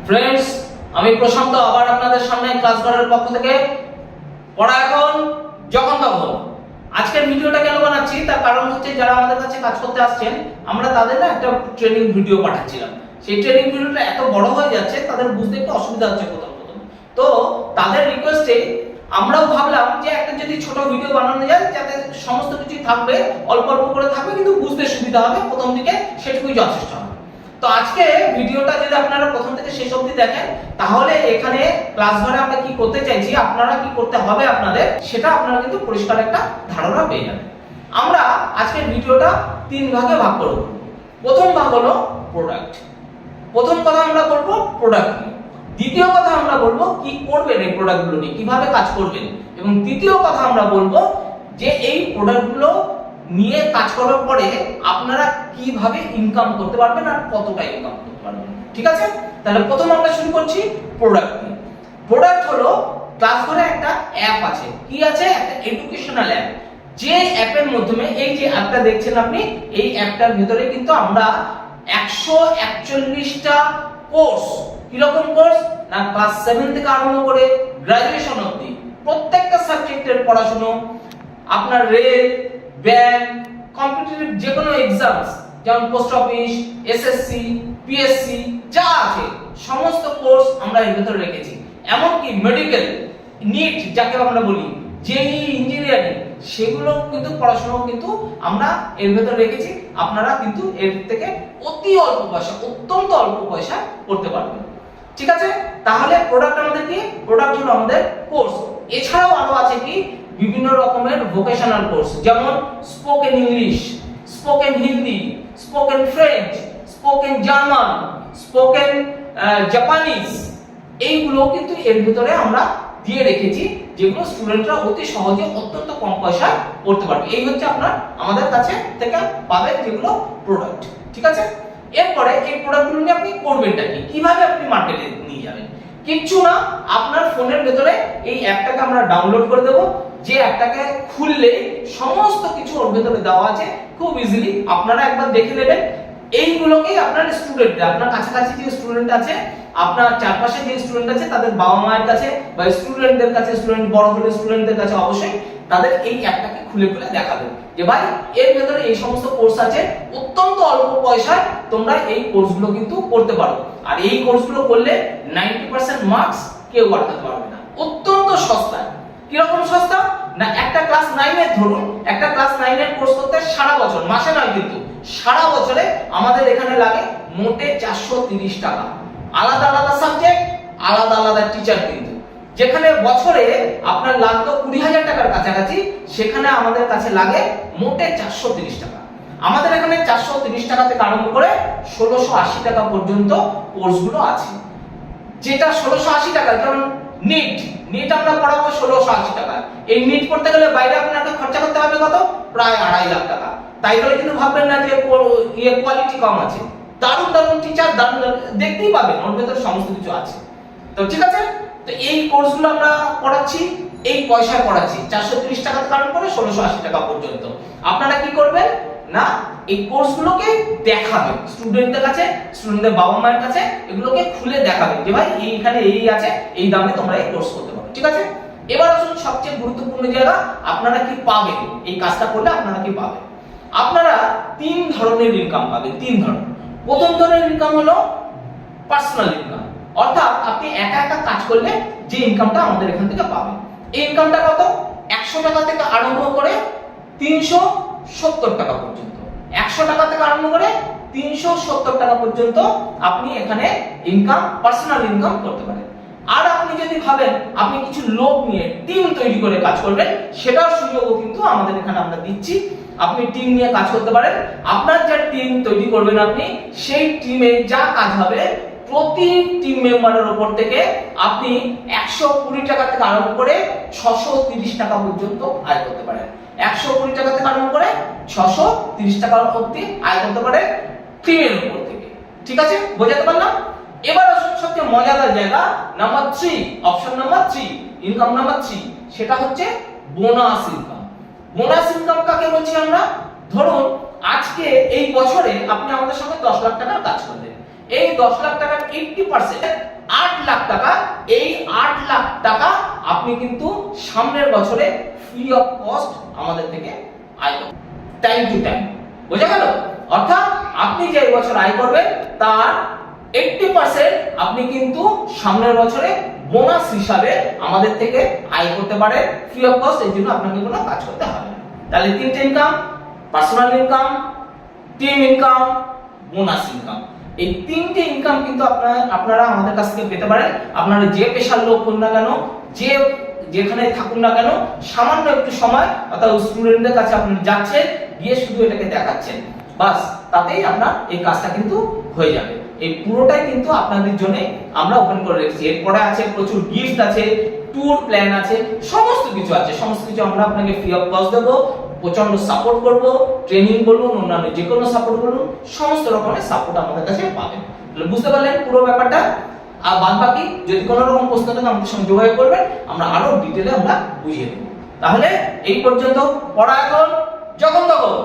Friends, আমি প্রশান্ত আবার আপনাদের সামনে ক্লাস ঘরের পক্ষ থেকে পড়া এখন যখন তখন। আজকের ভিডিওটা কেন বানাচ্ছি তার কারণ হচ্ছে যারা আমাদের কাছে কাজ করতে আসছেন আমরা তাদের না একটা ট্রেনিং ভিডিও পাঠাচ্ছিলাম। সেই ট্রেনিং ভিডিওটা এত বড় হয়ে যাচ্ছে তাদের বুঝতে একটু অসুবিধা হচ্ছে প্রথম। তো তাদের রিকোয়েস্টে আমরাও ভাবলাম যে একটা যদি ছোট ভিডিও বানানো যায় যাতে সমস্ত কিছু থাকবে, অল্প অল্প করে থাকবে কিন্তু বুঝতে সুবিধা হবে, প্রথম দিকে সেটুকুই যথেষ্ট হবে। তো আজকে ভিডিওটা যদি আপনারা প্রথম থেকে শেষ অবধি দেখেন তাহলে এখানে ক্লাস ঘরে আমরা কি করতে চাইছি, আপনারা কি করতে হবে আপনাদের, সেটা আপনারা কিন্তু পরিষ্কার একটা ধারণা পেয়ে যাবেন। আমরা আজকের ভিডিওটা তিন ভাগে ভাগ করব। প্রথম ভাগ হলো প্রোডাক্ট। প্রথম কথা আমরা বলবো প্রোডাক্ট নিয়ে। দ্বিতীয় কথা আমরা বলবো কি করবেন এই প্রোডাক্টগুলো নিয়ে, কিভাবে কাজ করবেন। এবং তৃতীয় কথা আমরা বলবো যে এই প্রোডাক্টগুলো নিয়ে কাজ করার পরে আপনারা কিভাবে ইনকাম করতে পারবেন আর কতটা ইনকাম করতে পারবেন। ঠিক আছে, তাহলে প্রথম আমরা শুরু করছি প্রোডাক্ট নিয়ে। প্রোডাক্ট হলো ক্লাস ঘরে একটা অ্যাপ আছে। কি আছে? একটা এডুকেশনাল অ্যাপ। যে অ্যাপের মাধ্যমে এই যে অ্যাপটা দেখছেন আপনি, এই অ্যাপটার ভিতরে কিন্তু আমরা 141টা কোর্স, কিরকম কোর্স না ক্লাস 7 থেকে আরম্ভ করে গ্রাজুয়েশন অবধি প্রত্যেকটা সাবজেক্টের পড়াশোনা, আপনার রেল, ব্যাংক, কম্পিটিটিভ যে কোনো এক্সামস যেমন পোস্ট অফিস, এসএসসি, পিএসসি যা আছে সমস্ত কোর্স আমরা এর ভিতরে রেখেছি। এমনকি মেডিকেল, নিট যাকে আমরা বলি, জেই, ইঞ্জিনিয়ারিং, সেগুলো কিন্তু পড়াশোনাও কিন্তু আমরা এর ভিতরে রেখেছি। আপনারা কিন্তু এর থেকে অতি অল্প পয়সা, অত্যন্ত অল্প পয়সা করতে পারবেন। ঠিক আছে, তাহলে প্রোডাক্ট আমাদের কি? প্রোডাক্ট হলো আমাদের কোর্স। এছাড়াও আরো আছে কি বিভিন্ন রকমের ভোকেশনাল কোর্স, যেমন spoken English, spoken Hindi, spoken French, spoken German, spoken Japanese, এইগুলো কিন্তু এর ভিতরে আমরা দিয়ে রেখেছি, যেগুলো স্টুডেন্টরা অতি সহজে অত্যন্ত কম পয়সায় পড়তে পারবে। এই হচ্ছে আপনার আমাদের কাছে থেকে পাবেন যেগুলো প্রোডাক্ট। ঠিক আছে, এরপরে এই প্রোডাক্টগুলো নিয়ে আপনি করবেনটা কি, কিভাবে আপনি মার্কেটে নিয়ে যাবেন? কিচ্ছু না, আপনার ফোনের ভেতরে এই অ্যাপটাকে আমরা ডাউনলোড করে দেব। যে অ্যাপটাকে খুললে সমস্ত কিছু ওর ভেতরে দেওয়া আছে, খুব ইজিলি আপনারা একবার দেখে নেবেন। এইগুলোকেই আপনার স্টুডেন্ট, আপনার কাছাকাছি যে স্টুডেন্ট আছে, আপনার চারপাশে যে স্টুডেন্ট আছে তাদের বাবা মায়ের কাছে বা স্টুডেন্টদের কাছে, স্টুডেন্ট বড় হলে স্টুডেন্টদের কাছে অবশ্যই তাদের এই অ্যাপটাকে খুলে খুলে দেখাবেন যে ভাই এর ভেতরে এই সমস্ত কোর্স আছে, অত্যন্ত অল্প পয়সায় তোমরা এই কোর্সগুলো কিন্তু করতে পারো। আর এই কোর্সগুলো করলে 90% মার্কস কেউ আটকাতে পারবে না, অত্যন্ত সস্তায়। কিরকম সস্তা না, একটা ক্লাস 9 এর ধরুন, একটা ক্লাস 9 এর কোর্স করতে সারা বছর, মাসে নয় কিন্তু সারা বছরে আমাদের এখানে লাগে মোটে 430 টাকা। আলাদা আলাদা সাবজেক্ট, আলাদা আলাদা টিচার কিন্তু। যেখানে বছরে আপনার লাগতো 20,000 টাকার কাছাকাছি, সেখানে আমাদের কাছে লাগে মোটে 430 টাকা। আমাদের এখানে 430 টাকা থেকে আরম্ভ করে 1680 টাকা পর্যন্ত কোর্সগুলো আছে। যেটা 1680 টাকা, যেমন নিট আমরা পড়াবো 1680 টাকা। এই নিট পড়তে গেলে বাইরে আপনাকে খরচা করতে হবে কত? প্রায় 2.5 লাখ টাকা। তাই বলে কিন্তু ভাববেন না যে কোয়ালিটি কম আছে। দারুণ দারুণ টিচার, দারুণ দেখতেই পাবেন, ওর ভেতরে সমস্ত কিছু আছে। তো ঠিক আছে, তো এই কোর্সগুলো আমরা পড়াচ্ছি, এই পয়সায় পড়াচ্ছি 430 টাকা থেকে আরম্ভ করে 1680 টাকা পর্যন্ত। আপনারা কি করবেন না, এই কোর্সগুলোকে দেখাবেন স্টুডেন্টদের কাছে, স্টুডেন্টদের বাবা মায়ের কাছে, এগুলোকে খুলে দেখাবেন যে ভাই এইখানে এই আছে, এই দামে তোমরা এই কোর্স করতে পারো। ঠিক আছে, এবার আসুন সবচেয়ে গুরুত্বপূর্ণ জায়গা, আপনারা কি পাবেন এই কাজটা করলে, আপনারা কি পাবেন? আপনারা 3 ধরনের ইনকাম পাবেন। 3 ধরনের। প্রথম ধরনের ইনকাম হলো পার্সোনাল ইনকাম, অর্থাৎ আপনি একা একা কাজ করলে যে ইনকামটা আমাদের এখান থেকে পাবেন। এই ইনকামটা কত? 100 টাকা থেকে আরম্ভ করে 370 টাকা পর্যন্ত। 100 টাকা থেকে আরম্ভ করে 370 টাকা পর্যন্ত আপনি এখানে ইনকাম, পার্সোনাল ইনকাম করতে পারেন। আর আপনি যদি ভাবেন আপনি কিছু লোক নিয়ে টিম তৈরি করে কাজ করবেন, সেটার সুযোগও কিন্তু আমাদের এখানে আমরা দিচ্ছি। আপনি টিম নিয়ে কাজ করতে পারেন। আপনার যে টিম তৈরি করবেন আপনি, সেই টিমে যা কাজ হবে প্রতি টিম মেম্বারের উপর থেকে আপনি 120 টাকা থেকে আরম্ভ করে 630 টাকা পর্যন্ত আয় করতে পারেন। 120 টাকা থেকে আরম্ভ করে 630 টাকা অবধি আয় করতে পারেন টিমের উপর থেকে। ঠিক আছে, বোঝাতে পারলাম? এবার আসুন সবচেয়ে মজাদার জায়গা, number 3, option number 3, income number 3, সেটা হচ্ছে বোনাস ইনকাম। বোনাস ইনকাম কাকে বলছি আমরা? ধরুন আজকে এই বছরে আপনি আমাদের সঙ্গে 10 লাখ টাকার কাজ করলেন। এই 10 লাখ টাকার 80% 8 লাখ টাকা, এই 8 লাখ টাকা আপনি কিন্তু সামনের বছরে ফ্রি অফ কস্ট আমাদের থেকে আয় করবেন টাইম টু টাইম। বোঝা গেল? অর্থাৎ আপনি যে বছর আয় করবেন তার 80% আপনি কিন্তু সামনের বছরে বোনাস হিসাবে আমাদের থেকে আয় করতে পারেন ফ্রি অফ কস্ট। এর জন্য আপনাকে কোনো কাজ করতে হবে না। তাহলে তিনটে income, personal income, team income, bonus income, এই তিনটে ইনকাম কিন্তু আপনারা আমাদের কাছ থেকে পেতে পারেন। আপনারা যে পেশার লোক হন না কেন, যেখানে থাকুন না কেন, সামান্য একটু সময় অর্থাৎ স্টুডেন্টদের কাছে আপনি যাচ্ছেন, গিয়ে শুধু এটাকে দেখাচ্ছেন, বাস তাতেই আপনার এই কাজটা কিন্তু হয়ে যাবে। এই পুরোটাই কিন্তু আপনাদের জন্য আমরা ওপেন করে রেখেছি। এরপরে আছে প্রচুর গিফট আছে, ট্যুর প্ল্যান আছে, সমস্ত কিছু আছে। সমস্ত কিছু আমরা আপনাকে ফ্রি অফ কস্ট দেবো, প্রচন্ড সাপোর্ট করব, ট্রেনিং বলুন, অন্যান্য যে কোনো সাপোর্ট বলুন, সমস্ত রকমের সাপোর্ট আমাদের কাছে পাবেন। তাহলে বুঝতে পারলেন পুরো ব্যাপারটা। আর বাদ বাকি যদি কোনো রকম প্রশ্ন থাকে আমাদের সঙ্গে যোগাযোগ করবেন, আমরা আরো ডিটেইলে আমরা বুঝিয়ে দেব। তাহলে এই পর্যন্ত, পড়া এখন যখন তখন।